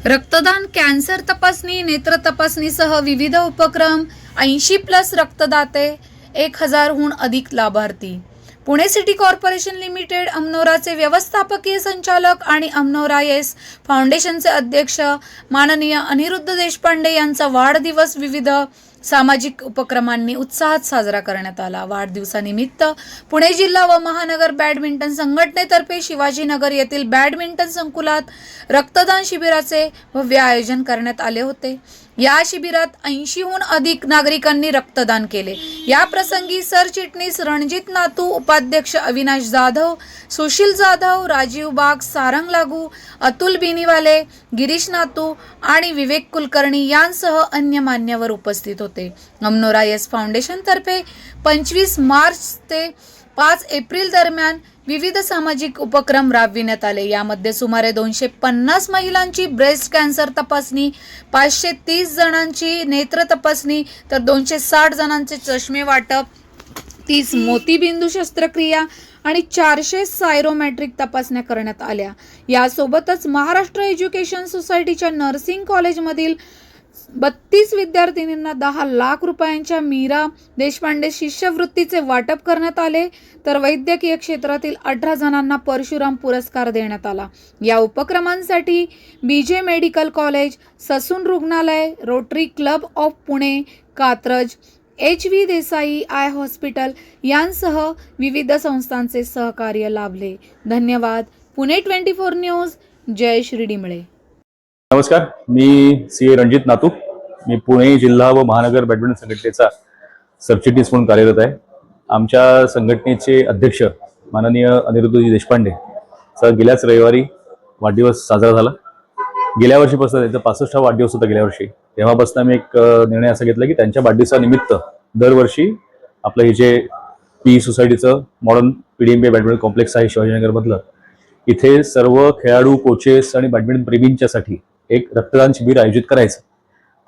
रक्तदान, कॅन्सर तपासणी, नेत्र तपासणीसह विविध उपक्रम, 80+ रक्तदाते, 1000हून अधिक लाभार्थी. पुणे सिटी कॉर्पोरेशन लिमिटेड अमनोराचे व्यवस्थापकीय संचालक आणि अमनोरा येस फाउंडेशनचे अध्यक्ष माननीय अनिरुद्ध देशपांडे यांचा वाढदिवस विविध सामाजिक उपक्रमांनी उत्साहात साजरा करण्यात आला. वाढदिवसानिमित्त पुणे जिल्हा व महानगर बॅडमिंटन संघटनेतर्फे शिवाजीनगर येथील बॅडमिंटन संकुलात रक्तदान शिबिराचे भव्य आयोजन करण्यात आले होते. या शिबिरात 80हून अधिक नागरिकांनी रक्तदान केले. या प्रसंगी सरचिटणीस रणजित नातू, उपाध्यक्ष अविनाश जाधव, सुशील जाधव, राजीव बाग, सारंग लागू, अतुल बिनीवाले, गिरीश नातू आणि विवेक कुलकर्णी यांसह अन्य मान्यवर उपस्थित होते. अमनोरा येस फाउंडेशनतर्फे 25 मार्च ते 5 एप्रिल दरम्यान विविध सामाजिक उपक्रम राबविण्यात आले. यामध्ये सुमारे 250 महिलांची ब्रेस्ट कॅन्सर तपासणी, 530 जणांची नेत्र तपासणी, तर 260 जणांचे चष्मे वाटप, 30 मोतीबिंदू शस्त्रक्रिया आणि 400 सायरोमॅट्रिक तपासण्या करण्यात आल्या. यासोबतच महाराष्ट्र एज्युकेशन सोसायटीच्या नर्सिंग कॉलेजमधील 32 विद्यार्थिनींना 10 लाख रुपयांच्या मीरा देशपांडे शिष्यवृत्तीचे वाटप करण्यात आले, तर वैद्यकीय क्षेत्रातील 18 जणांना परशुराम पुरस्कार देण्यात आला. या उपक्रमांसाठी बीजे मेडिकल कॉलेज, ससून रुग्णालय, rotary club of Pune, Katraj, HV Desai I hospital यांसह विविध संस्थांचे सहकार्य लाभले. धन्यवाद. पुणे 24 न्यूज, जय श्री डिमळे. नमस्कार, मी सी रणजित नातू. मी पुणे जिल्हा व महानगर बॅडमिंटन संघटनेचा सरचिटणीस म्हणून कार्यरत आहे. आमच्या संघटनेचे अध्यक्ष माननीय अनिरुद्धजी देशपांडेचा गेल्याच रविवारी वाढदिवस साजरा झाला. गेल्या वर्षीपासून त्यांचा 65वा वाढदिवस होता गेल्या वर्षी. तेव्हापासून आम्ही एक निर्णय असा घेतला की त्यांच्या वाढदिवसानिमित्त दरवर्षी आपलं हे जे पी सोसायटीचं मॉडर्न PDMB बॅडमिंटन कॉम्प्लेक्स आहे शिवाजीनगरमधलं, इथे सर्व खेळाडू, कोचेस आणि बॅडमिंटन प्रेमींच्यासाठी एक रक्तदान शिबिर आयोजित करायचं.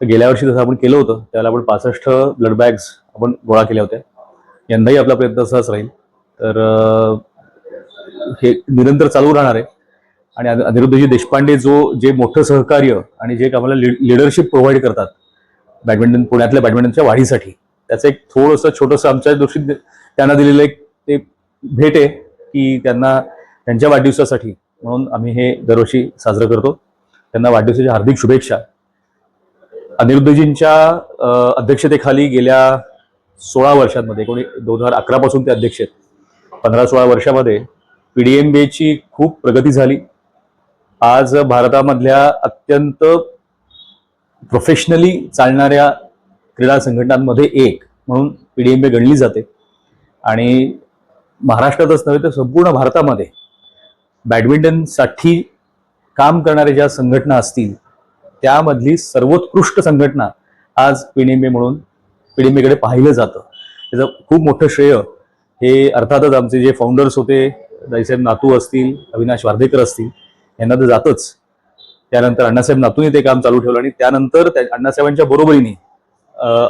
तर गेल्या वर्षी जसं आपण केलं होतं त्याला आपण 65 ब्लड बॅग्स आपण गोळा केल्या होत्या. यंदाही आपला प्रयत्न तसाच राहील. तर हे निरंतर चालू राहणार आहे. आणि अनिरुद्धजी देशपांडे जे मोठं सहकार्य आणि जे आम्हाला लिडरशिप प्रोव्हाइड करतात बॅडमिंटन, पुण्यातल्या बॅडमिंटनच्या वाढीसाठी, त्याचं एक थोडंसं छोटंसं आमच्या दृष्टीत त्यांना दिलेलं एक ते भेट आहे की त्यांना त्यांच्या वाढदिवसासाठी म्हणून आम्ही हे दरवर्षी साजरं करतो. त्यांना वाढदिवसाच्या हार्दिक शुभेच्छा. अनिरुद्धजींच्या अध्यक्षतेखाली गेल्या 16 वर्षांमध्ये 2011 पासून ते अध्यक्ष आहेत. 15-16 वर्षामध्ये PDMBची खूप प्रगती झाली. आज भारतामधल्या अत्यंत प्रोफेशनली चालणाऱ्या क्रीडा संघटनांमध्ये एक म्हणून PDMB गणली जाते. आणि महाराष्ट्रातच नव्हे तर संपूर्ण भारतामध्ये बॅडमिंटनसाठी काम करणाऱ्या ज्या संघटना असतील त्यामधली सर्वोत्कृष्ट संघटना आज PDMBकडे पाहिलं जातं. त्याचं खूप मोठं श्रेय हे अर्थातच आमचे जे फाउंडर्स होते, दाईसाहेब नातू असतील, अविनाश वार्धेकर असतील, यांना तर जातच. त्यानंतर अण्णासाहेब नातूंनी ते काम चालू ठेवलं आणि त्यानंतर अण्णासाहेबांच्या बरोबरीने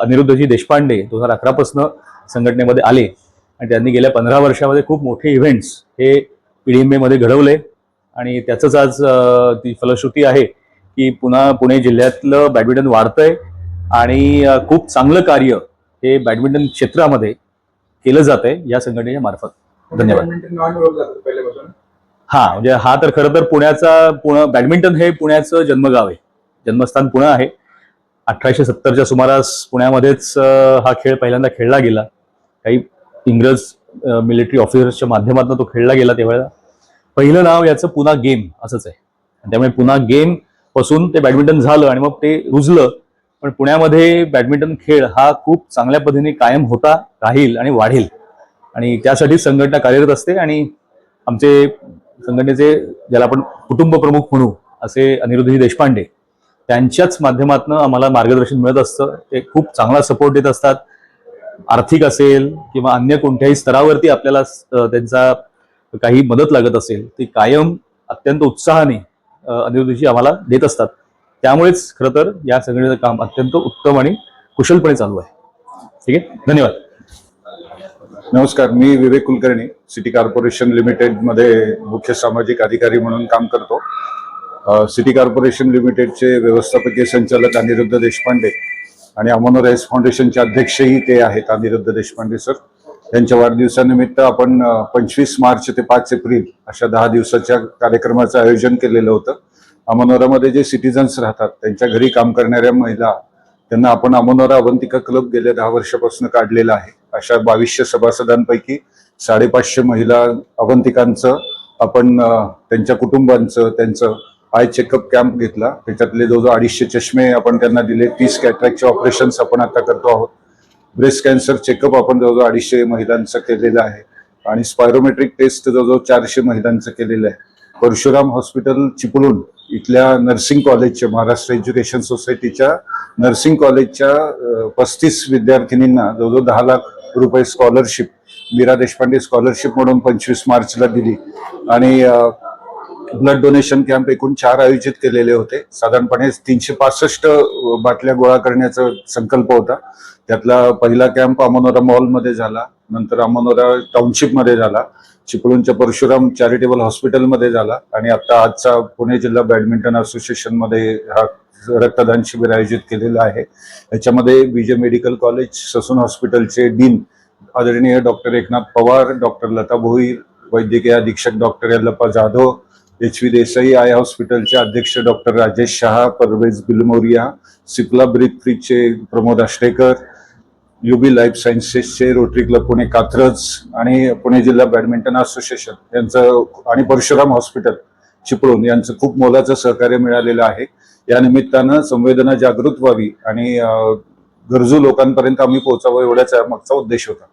अनिरुद्धजी देशपांडे 2011 पासून संघटनेमध्ये आले आणि त्यांनी गेल्या 15 वर्षामध्ये खूप मोठे इव्हेंट्स हे PDMB मध्ये घडवले. आणि त्याचंच आज ती फलश्रुती आहे की पुणे जिल्ह्यातलं बॅडमिंटन वाढतंय आणि खूप चांगलं कार्य हे बॅडमिंटन क्षेत्रामध्ये केलं जात आहे या संघटनेच्या मार्फत. धन्यवाद. म्हणजे हा तर खरं तर बॅडमिंटन हे पुण्याचं जन्मगाव आहे, जन्मस्थान पुणे आहे. 1870च्या सुमारास पुण्यामध्येच हा खेळ पहिल्यांदा खेळला गेला. काही इंग्रज मिलिटरी ऑफिसर्सच्या माध्यमातून तो खेळला गेला. तेव्हा पहिलं नाव याचं पुणा गेम असंच आहे. त्यामुळे पुणा गेम पासून ते बॅडमिंटन झालं आणि मग ते रुजलं. पण पुण्यामध्ये बॅडमिंटन खेळ हा खूप चांगल्या पद्धतीने कायम होता, राहील आणि वाढेल. आणि त्यासाठी संघटना कार्यरत असते. आणि आमचे संघटनेचे ज्याला आपण कुटुंब प्रमुख म्हणू असे अनिरुद्धजी देशपांडे, त्यांच्याच माध्यमातून आम्हाला मार्गदर्शन मिळत असतं. ते खूप चांगला सपोर्ट देत असतात. आर्थिक असेल किंवा अन्य कोणत्याही स्तरावरती आपल्याला त्यांचा काही मदत लागत असेल ती कायम अत्यंत उत्साहाने अनिरुद्धजी आम्हाला देत असतात. त्यामुळेच खरं तर या संघटनेचं काम अत्यंत उत्तम आणि कुशलपणे चालू आहे. ठीक आहे, धन्यवाद. नमस्कार, मी विवेक कुलकर्णी, सिटी कॉर्पोरेशन लिमिटेड मध्ये मुख्य सामाजिक अधिकारी म्हणून काम करतो. सिटी कॉर्पोरेशन लिमिटेडचे व्यवस्थापकीय संचालक अनिरुद्ध देशपांडे आणि अमोनोरा हेल्थ फाउंडेशनचे अध्यक्षही ते आहेत अनिरुद्ध देशपांडे सर. त्यांच्या वाढदिवसानिमित्त आपण 25 मार्च ते 5 एप्रिल अशा 10 दिवसाच्या कार्यक्रमाचं आयोजन केलेलं होतं. अमोनोरामध्ये जे सिटीजन्स राहतात त्यांच्या घरी काम करणाऱ्या महिला त्यांना आपण अमोनोरा अवंतिका क्लब गेल्या 10 वर्षापासून काढलेला आहे. अशा 2200 सभासदांपैकी 550 महिला अवंतिकांचं आपण त्यांच्या कुटुंबांचं त्यांचं आय चेकअप कॅम्प घेतला. त्याच्यातले जवळजवळ 250 चष्मे आपण त्यांना दिले. 30 कॅटरॅक्टचे ऑपरेशन्स आपण आता करतो आहोत. ब्रेस्ट कॅन्सर चेकअप आपण जवळजवळ 250 महिलांचं केलेलं आहे आणि स्पायरोमेट्रिक टेस्ट जवळजवळ 400 महिलांचं केलेलं आहे. परशुराम हॉस्पिटल चिपळूण इथल्या नर्सिंग कॉलेजच्या महाराष्ट्र एज्युकेशन सोसायटीच्या नर्सिंग कॉलेजच्या 35 विद्यार्थिनींना जवळजवळ 10 लाख रुपये स्कॉलरशिप मीरा देशपांडे स्कॉलरशिप म्हणून 25 मार्चला दिली. आणि ब्लड डोनेशन कॅम्प एकूण 4 आयोजित केलेले होते. साधारणपणे 365 बाटल्या गोळा करण्याचा संकल्प होता. त्यातला पहिला कॅम्प अमोनोरा मॉलमध्ये झाला, नंतर अमोनोरा टाउनशिपमध्ये झाला, चिपळूणच्या परशुराम चॅरिटेबल हॉस्पिटलमध्ये झाला आणि आता आजचा पुणे जिल्हा बॅडमिंटन असोसिएशनमध्ये हा रक्तदान शिबिर आयोजित केलेलं आहे. याच्यामध्ये विजय मेडिकल कॉलेज ससून हॉस्पिटलचे डीन आदरणीय डॉक्टर एकनाथ पवार, डॉक्टर लता भोईर, वैद्यकीय अधीक्षक doctor Yallappa Jadhav, HV Desai eye हॉस्पिटलचे अध्यक्ष डॉक्टर राजेश शहा, परवेज बिलमोरिया, सिप्ला ब्रीथ फ्रीचे प्रमोद आष्टेकर, युबी लाईफ सायन्सेसचे रोटरी क्लब पुणे कात्रज आणि पुणे जिल्हा बॅडमिंटन असोसिएशन यांचं आणि परशुराम हॉस्पिटल चिपळूण यांचं खूप मोलाचं सहकार्य मिळालेलं आहे. या निमित्तानं संवेदना जागृत व्हावी आणि गरजू लोकांपर्यंत आम्ही पोहोचावं एवढाच मागचा उद्देश होता.